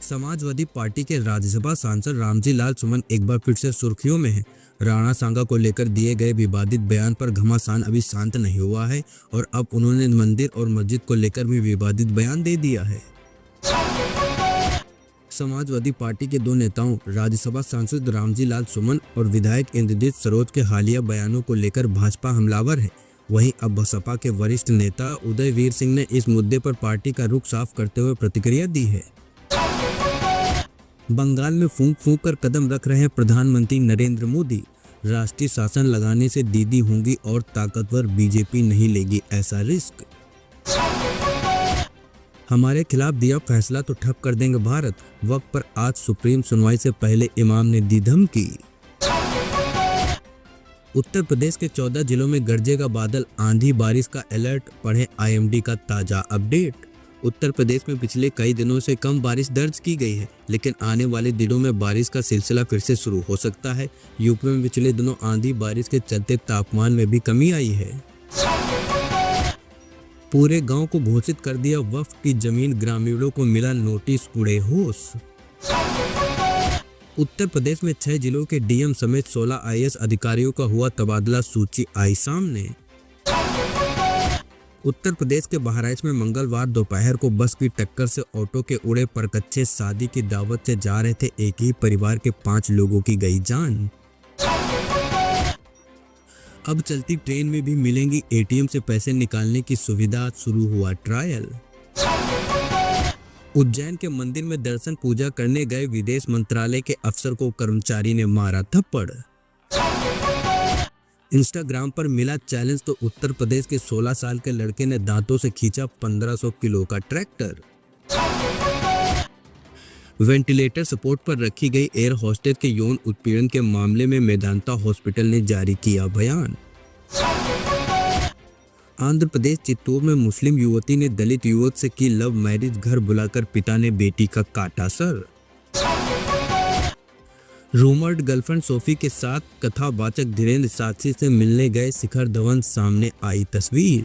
Samajwadi party के राज्यसभा सांसद रामजी लाल सुमन एक बार फिर से सुर्खियों में हैं। राणा सांगा को लेकर दिए गए विवादित बयान पर घमासान अभी शांत नहीं हुआ है और अब उन्होंने मंदिर और मस्जिद को लेकर भी विवादित बयान दे दिया है। समाजवादी पार्टी के दो नेताओं राज्यसभा सांसद रामजी लाल सुमन और विधायक इंद्रजीत सरोज के हालिया बयानों को लेकर भाजपा हमलावर है। वहीं अब बसपा के वरिष्ठ नेता उदय वीर सिंह ने इस मुद्दे पर पार्टी का रुख साफ करते हुए प्रतिक्रिया दी है। बंगाल में फूंक फूंक कर कदम रख रहे हैं प्रधानमंत्री नरेंद्र मोदी। राष्ट्रीय शासन लगाने से दीदी होंगी और ताकतवर, बीजेपी नहीं लेगी ऐसा रिस्क। हमारे खिलाफ दिया फैसला तो ठप कर देंगे भारत। वक्त पर आज सुप्रीम सुनवाई से पहले इमाम ने दी धमकी। उत्तर प्रदेश के 14 जिलों में गरजेगा बादल, आंधी बारिश का अलर्ट। पढ़े आईएमडी का ताजा अपडेट। उत्तर प्रदेश में पिछले कई दिनों से कम बारिश दर्ज की गई है, लेकिन आने वाले दिनों में बारिश का सिलसिला फिर से शुरू हो सकता है। यूपी में पिछले दिनों आंधी बारिश के चलते तापमान में भी कमी आई है। पूरे गांव को घोषित कर दिया वक्फ की जमीन, ग्रामीणों को मिला नोटिस, उड़े होश। उत्तर प्रदेश में 6 जिलों के डीएम समेत 16 आईएएस अधिकारियों का हुआ तबादला, सूची आई सामने। उत्तर प्रदेश के बहराइच में मंगलवार दोपहर को बस की टक्कर से ऑटो के उड़े परकच्चे। शादी की दावत से जा रहे थे एक ही परिवार के 5 लोगों की गई जान। अब चलती ट्रेन में भी मिलेंगी एटीएम से पैसे निकालने की सुविधा, शुरू हुआ ट्रायल। उज्जैन के मंदिर में दर्शन पूजा करने गए विदेश मंत्रालय के अफसर को कर्मचारी ने मारा थप्पड़। इंस्टाग्राम पर मिला चैलेंज तो उत्तर प्रदेश के 16 साल के लड़के ने दांतों से खींचा 1500 किलो का ट्रैक्टर। वेंटिलेटर सपोर्ट पर रखी गई एयर होस्टेस के यौन उत्पीड़न के मामले में मेदांता हॉस्पिटल ने जारी किया बयान। आंध्र प्रदेश चित्तूर में मुस्लिम युवती ने दलित युवक से की लव मैरिज, घर बुलाकर पिता ने बेटी का काटा सर। रूमर्ड गर्लफ्रेंड सोफी के साथ कथावाचक धीरेन्द्र साक्षी से मिलने गए शिखर धवन, सामने आई तस्वीर।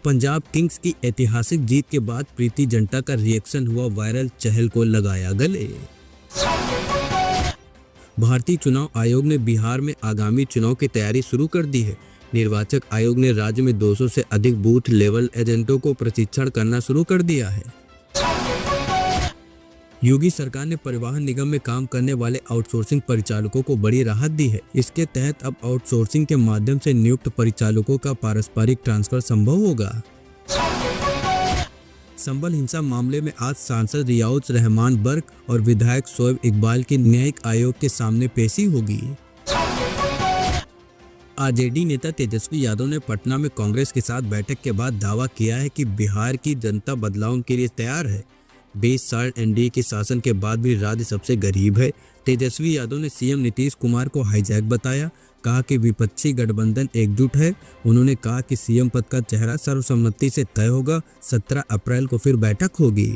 पंजाब किंग्स की ऐतिहासिक जीत के बाद प्रीति जिंटा का रिएक्शन हुआ वायरल, चहल को लगाया गले। भारतीय चुनाव आयोग ने बिहार में आगामी चुनाव की तैयारी शुरू कर दी है। निर्वाचन आयोग ने राज्य में 200 से अधिक बूथ लेवल एजेंटों को प्रशिक्षण करना शुरू कर दिया है। योगी सरकार ने परिवहन निगम में काम करने वाले आउटसोर्सिंग परिचालकों को बड़ी राहत दी है। इसके तहत अब आउटसोर्सिंग के माध्यम से नियुक्त परिचालकों का पारस्परिक ट्रांसफर संभव होगा। संभल हिंसा मामले में आज सांसद रियाउज रहमान बर्क और विधायक शोएब इकबाल की न्यायिक आयोग के सामने पेशी होगी। आरजेडी नेता तेजस्वी यादव ने पटना में कांग्रेस के साथ बैठक के बाद दावा किया है कि बिहार की जनता बदलाव के लिए तैयार है। 20 साल एनडीए के शासन के बाद भी राज्य सबसे गरीब है। तेजस्वी यादव ने सीएम नीतीश कुमार को हाईजैक बताया, कहा कि विपक्षी गठबंधन एकजुट है। उन्होंने कहा कि सीएम पद का चेहरा सर्वसम्मति से तय होगा। 17 अप्रैल को फिर बैठक होगी।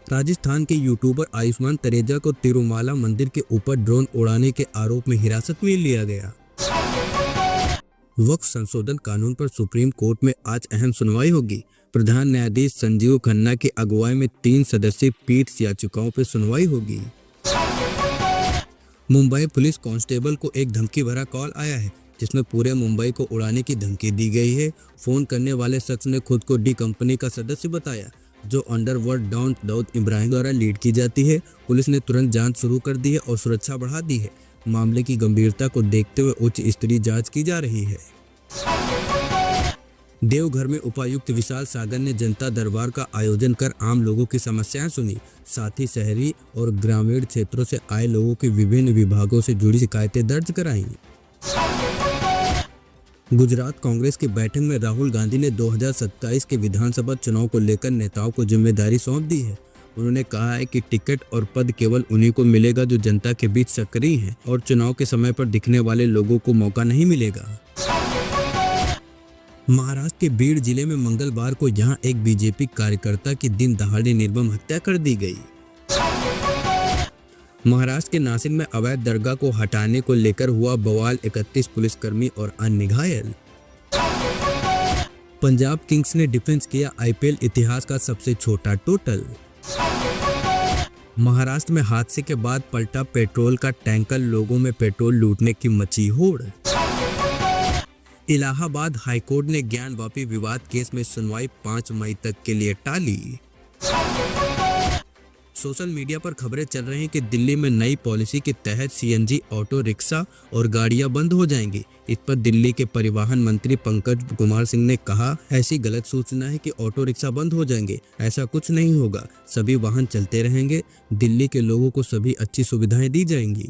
राजस्थान के यूट्यूबर आयुष्मान तनेजा को तिरुमाला मंदिर के ऊपर ड्रोन उड़ाने के आरोप में हिरासत में लिया गया। वक्फ संशोधन कानून पर सुप्रीम कोर्ट में आज अहम सुनवाई होगी। प्रधान न्यायाधीश संजीव खन्ना की अगुवाई में 3 सदस्यीय पीठ याचिकाओं पर सुनवाई होगी। मुंबई पुलिस कांस्टेबल को एक धमकी भरा कॉल आया है, जिसमें पूरे मुंबई को उड़ाने की धमकी दी गई है। फोन करने वाले शख्स ने खुद को डी कंपनी का सदस्य बताया, जो अंडरवर्ल्ड डॉन दाऊद इब्राहिम द्वारा लीड की जाती है। पुलिस ने तुरंत जांच शुरू कर दी है और सुरक्षा बढ़ा दी है। मामले की गंभीरता को देखते हुए उच्च स्तरीय जांच की जा रही है। देवघर में उपायुक्त विशाल सागर ने जनता दरबार का आयोजन कर आम लोगों की समस्याएं सुनी। साथ ही शहरी और ग्रामीण क्षेत्रों से आए लोगों की विभिन्न विभागों से जुड़ी शिकायतें दर्ज कराई। गुजरात कांग्रेस की बैठक में राहुल गांधी ने 2027 के विधानसभा चुनाव को लेकर नेताओं को जिम्मेदारी सौंप दी है। उन्होंने कहा है कि टिकट और पद केवल उन्हीं को मिलेगा जो जनता के बीच सक्रिय हैं और चुनाव के समय पर दिखने वाले लोगों को मौका नहीं मिलेगा। महाराष्ट्र के बीड जिले में मंगलवार को यहां एक बीजेपी कार्यकर्ता की दिन दहाड़े निर्मम हत्या कर दी गई। महाराष्ट्र के नासिक में अवैध दरगाह को हटाने को लेकर हुआ बवाल, 31 पुलिसकर्मी और अन्य घायल। पंजाब किंग्स ने डिफेंस किया आईपीएल इतिहास का सबसे छोटा टोटल। महाराष्ट्र में हादसे के बाद पलटा पेट्रोल का टैंकर, लोगों में पेट्रोल लूटने की मची होड़। इलाहाबाद हाईकोर्ट ने ज्ञानवापी विवाद केस में सुनवाई 5 मई तक के लिए टाली। सोशल मीडिया पर खबरें चल रही हैं कि दिल्ली में नई पॉलिसी के तहत सीएनजी ऑटो रिक्शा और गाड़ियां बंद हो जाएंगी। इस पर दिल्ली के परिवहन मंत्री पंकज कुमार सिंह ने कहा, ऐसी गलत सूचना है कि ऑटो रिक्शा बंद हो जाएंगे। ऐसा कुछ नहीं होगा, सभी वाहन चलते रहेंगे। दिल्ली के लोगों को सभी अच्छी सुविधाएं दी जाएंगी।